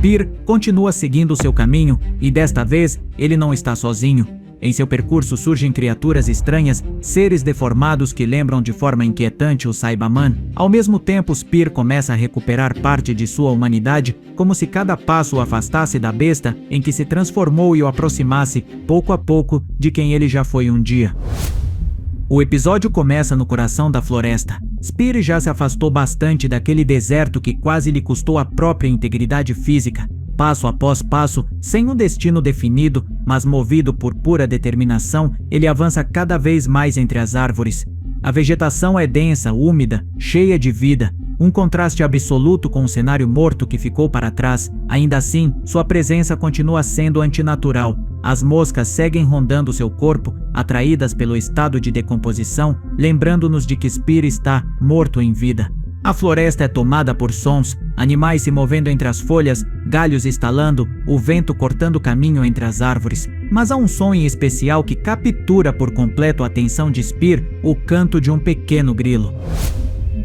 Spear continua seguindo seu caminho e desta vez ele não está sozinho. Em seu percurso surgem criaturas estranhas, seres deformados que lembram de forma inquietante o Saibaman. Ao mesmo tempo, Spear começa a recuperar parte de sua humanidade, como se cada passo o afastasse da besta em que se transformou e o aproximasse, pouco a pouco, de quem ele já foi um dia. O episódio começa no coração da floresta. Spear já se afastou bastante daquele deserto que quase lhe custou a própria integridade física. Passo após passo, sem um destino definido, mas movido por pura determinação, ele avança cada vez mais entre as árvores. A vegetação é densa, úmida, cheia de vida, um contraste absoluto com o cenário morto que ficou para trás. Ainda assim, sua presença continua sendo antinatural. As moscas seguem rondando seu corpo, atraídas pelo estado de decomposição, lembrando-nos de que Spear está morto em vida. A floresta é tomada por sons, animais se movendo entre as folhas, galhos estalando, o vento cortando caminho entre as árvores. Mas há um som em especial que captura por completo a atenção de Spear, o canto de um pequeno grilo.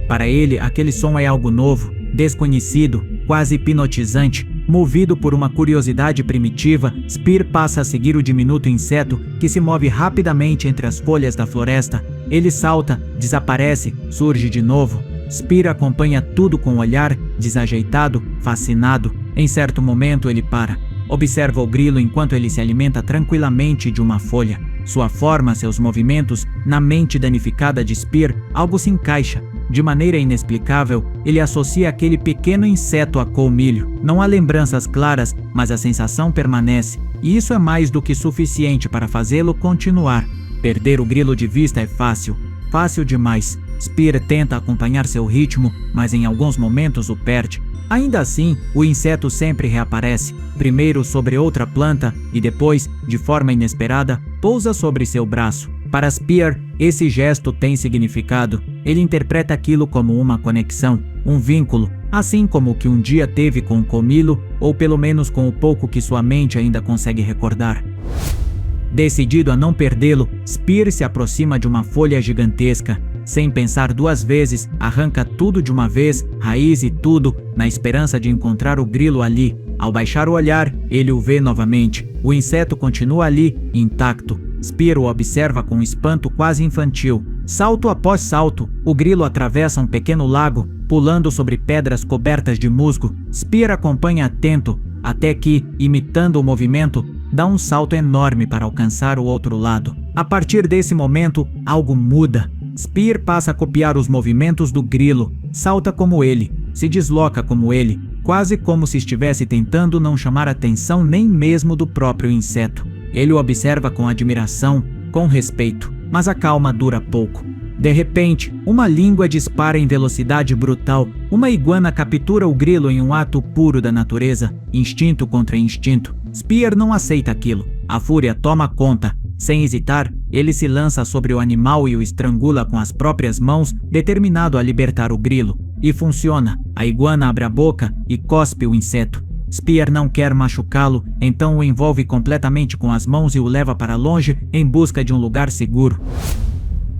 Para ele, aquele som é algo novo, desconhecido, quase hipnotizante. Movido por uma curiosidade primitiva, Spear passa a seguir o diminuto inseto que se move rapidamente entre as folhas da floresta. Ele salta, desaparece, surge de novo. Spear acompanha tudo com um olhar, desajeitado, fascinado. Em certo momento ele para. Observa o grilo enquanto ele se alimenta tranquilamente de uma folha. Sua forma, seus movimentos, na mente danificada de Spear, algo se encaixa. De maneira inexplicável, ele associa aquele pequeno inseto a colmilho. Não há lembranças claras, mas a sensação permanece. E isso é mais do que suficiente para fazê-lo continuar. Perder o grilo de vista é fácil. Fácil demais. Spear tenta acompanhar seu ritmo, mas em alguns momentos o perde. Ainda assim, o inseto sempre reaparece, primeiro sobre outra planta e depois, de forma inesperada, pousa sobre seu braço. Para Spear, esse gesto tem significado. Ele interpreta aquilo como uma conexão, um vínculo, assim como o que um dia teve com o comilo, ou pelo menos com o pouco que sua mente ainda consegue recordar. Decidido a não perdê-lo, Spear se aproxima de uma folha gigantesca. Sem pensar duas vezes, arranca tudo de uma vez, raiz e tudo, na esperança de encontrar o grilo ali. Ao baixar o olhar, ele o vê novamente. O inseto continua ali, intacto. Spear o observa com um espanto quase infantil. Salto após salto, o grilo atravessa um pequeno lago, pulando sobre pedras cobertas de musgo. Spear acompanha atento, até que, imitando o movimento, dá um salto enorme para alcançar o outro lado. A partir desse momento, algo muda. Spear passa a copiar os movimentos do grilo, salta como ele, se desloca como ele, quase como se estivesse tentando não chamar atenção nem mesmo do próprio inseto. Ele o observa com admiração, com respeito, mas a calma dura pouco. De repente, uma língua dispara em velocidade brutal. Uma iguana captura o grilo em um ato puro da natureza, instinto contra instinto. Spear não aceita aquilo. A fúria toma conta. Sem hesitar, ele se lança sobre o animal e o estrangula com as próprias mãos, determinado a libertar o grilo. E funciona. A iguana abre a boca e cospe o inseto. Spear não quer machucá-lo, então o envolve completamente com as mãos e o leva para longe em busca de um lugar seguro.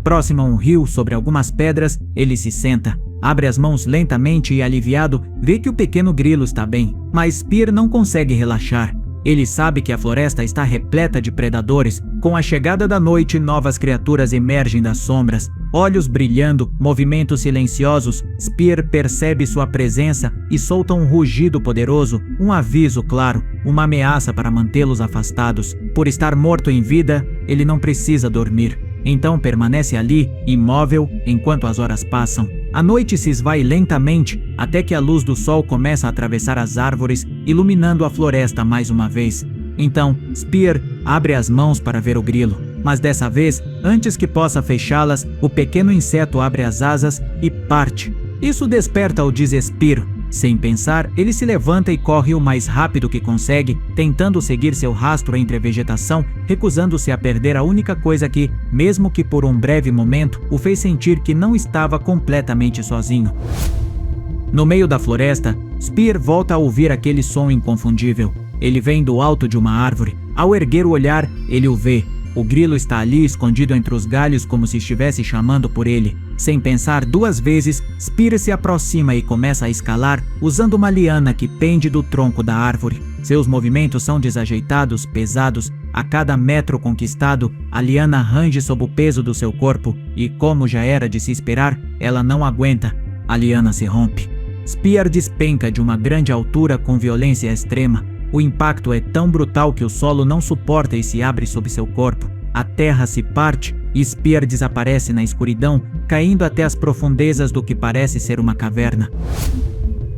Próximo a um rio, sobre algumas pedras, ele se senta. Abre as mãos lentamente e, aliviado, vê que o pequeno grilo está bem. Mas Spear não consegue relaxar. Ele sabe que a floresta está repleta de predadores. Com a chegada da noite, novas criaturas emergem das sombras. Olhos brilhando, movimentos silenciosos, Spear percebe sua presença e solta um rugido poderoso, um aviso claro, uma ameaça para mantê-los afastados. Por estar morto em vida, ele não precisa dormir. Então permanece ali, imóvel, enquanto as horas passam. A noite se esvai lentamente, até que a luz do sol começa a atravessar as árvores, iluminando a floresta mais uma vez. Então, Spear abre as mãos para ver o grilo. Mas dessa vez, antes que possa fechá-las, o pequeno inseto abre as asas e parte. Isso desperta o desespero. Sem pensar, ele se levanta e corre o mais rápido que consegue, tentando seguir seu rastro entre a vegetação, recusando-se a perder a única coisa que, mesmo que por um breve momento, o fez sentir que não estava completamente sozinho. No meio da floresta, Spear volta a ouvir aquele som inconfundível. Ele vem do alto de uma árvore. Ao erguer o olhar, ele o vê. O grilo está ali escondido entre os galhos como se estivesse chamando por ele. Sem pensar duas vezes, Spear se aproxima e começa a escalar usando uma liana que pende do tronco da árvore. Seus movimentos são desajeitados, pesados. A cada metro conquistado, a liana range sob o peso do seu corpo e, como já era de se esperar, ela não aguenta. A liana se rompe. Spear despenca de uma grande altura com violência extrema. O impacto é tão brutal que o solo não suporta e se abre sob seu corpo. A terra se parte e Spear desaparece na escuridão, caindo até as profundezas do que parece ser uma caverna.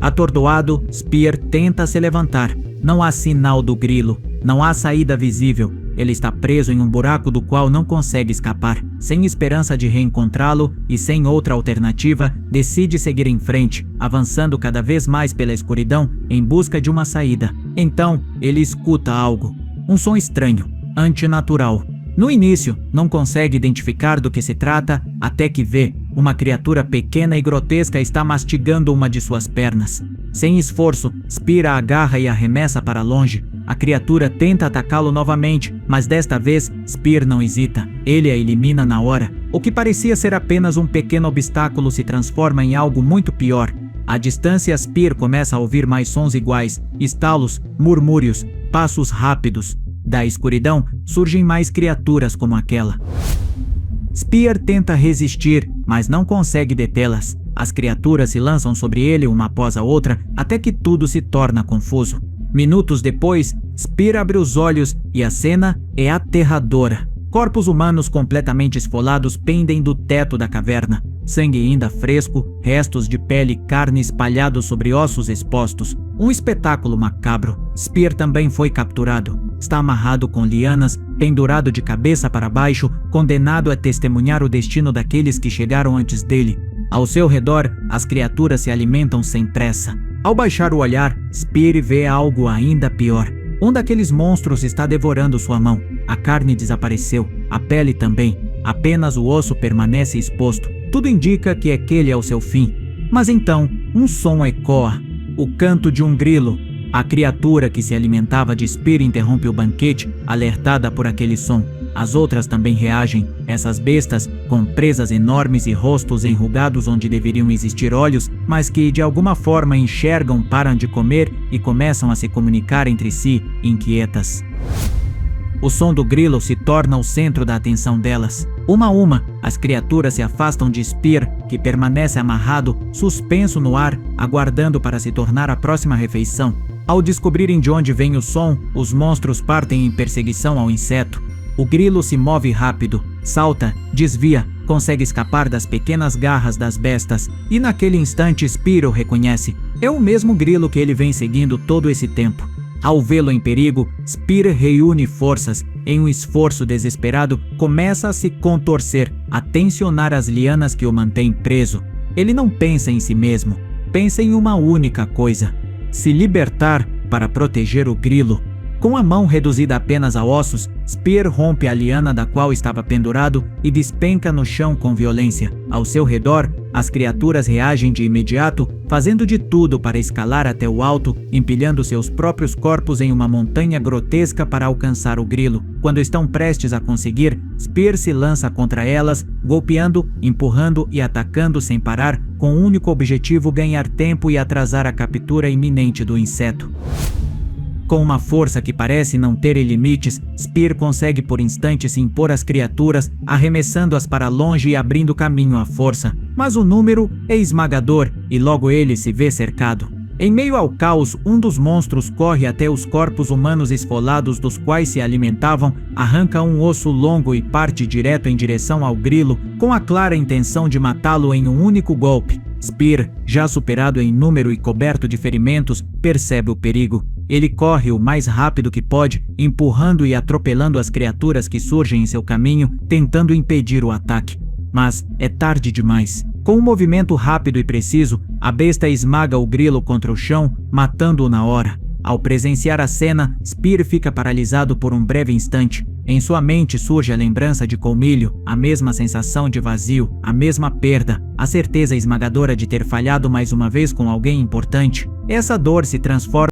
Atordoado, Spear tenta se levantar. Não há sinal do grilo, não há saída visível. Ele está preso em um buraco do qual não consegue escapar. Sem esperança de reencontrá-lo e sem outra alternativa, decide seguir em frente, avançando cada vez mais pela escuridão em busca de uma saída. Então, ele escuta algo. Um som estranho, antinatural. No início, não consegue identificar do que se trata, até que vê uma criatura pequena e grotesca está mastigando uma de suas pernas. Sem esforço, Spear a agarra e arremessa para longe. A criatura tenta atacá-lo novamente, mas desta vez, Spear não hesita. Ele a elimina na hora. O que parecia ser apenas um pequeno obstáculo se transforma em algo muito pior. À distância, Spear começa a ouvir mais sons iguais, estalos, murmúrios, passos rápidos. Da escuridão, surgem mais criaturas como aquela. Spear tenta resistir, mas não consegue detê-las. As criaturas se lançam sobre ele uma após a outra, até que tudo se torna confuso. Minutos depois, Spear abre os olhos e a cena é aterradora. Corpos humanos completamente esfolados pendem do teto da caverna. Sangue ainda fresco, restos de pele e carne espalhados sobre ossos expostos. Um espetáculo macabro. Spear também foi capturado. Está amarrado com lianas, pendurado de cabeça para baixo, condenado a testemunhar o destino daqueles que chegaram antes dele. Ao seu redor, as criaturas se alimentam sem pressa. Ao baixar o olhar, Spear vê algo ainda pior. Um daqueles monstros está devorando sua mão. A carne desapareceu, a pele também. Apenas o osso permanece exposto. Tudo indica que aquele é o seu fim. Mas então, um som ecoa. O canto de um grilo. A criatura que se alimentava de Spear interrompe o banquete, alertada por aquele som. As outras também reagem. Essas bestas, com presas enormes e rostos enrugados onde deveriam existir olhos, mas que de alguma forma enxergam, param de comer e começam a se comunicar entre si, inquietas. O som do grilo se torna o centro da atenção delas. Uma a uma, as criaturas se afastam de Spear, que permanece amarrado, suspenso no ar, aguardando para se tornar a próxima refeição. Ao descobrirem de onde vem o som, os monstros partem em perseguição ao inseto. O grilo se move rápido, salta, desvia, consegue escapar das pequenas garras das bestas, e naquele instante Spear o reconhece. É o mesmo grilo que ele vem seguindo todo esse tempo. Ao vê-lo em perigo, Spear reúne forças. Em um esforço desesperado, começa a se contorcer, a tensionar as lianas que o mantêm preso. Ele não pensa em si mesmo, pensa em uma única coisa: se libertar para proteger o grilo. Com a mão reduzida apenas a ossos, Spear rompe a liana da qual estava pendurado e despenca no chão com violência. Ao seu redor, as criaturas reagem de imediato, fazendo de tudo para escalar até o alto, empilhando seus próprios corpos em uma montanha grotesca para alcançar o grilo. Quando estão prestes a conseguir, Spear se lança contra elas, golpeando, empurrando e atacando sem parar, com o único objetivo ganhar tempo e atrasar a captura iminente do inseto. Com uma força que parece não ter limites, Spear consegue por instantes impor às criaturas, arremessando-as para longe e abrindo caminho à força. Mas o número é esmagador e logo ele se vê cercado. Em meio ao caos, um dos monstros corre até os corpos humanos esfolados dos quais se alimentavam, arranca um osso longo e parte direto em direção ao grilo, com a clara intenção de matá-lo em um único golpe. Spear, já superado em número e coberto de ferimentos, percebe o perigo. Ele corre o mais rápido que pode, empurrando e atropelando as criaturas que surgem em seu caminho, tentando impedir o ataque. Mas é tarde demais. Com um movimento rápido e preciso, a besta esmaga o grilo contra o chão, matando-o na hora. Ao presenciar a cena, Spear fica paralisado por um breve instante. Em sua mente surge a lembrança de Colmilho, a mesma sensação de vazio, a mesma perda, a certeza esmagadora de ter falhado mais uma vez com alguém importante. Essa dor se transforma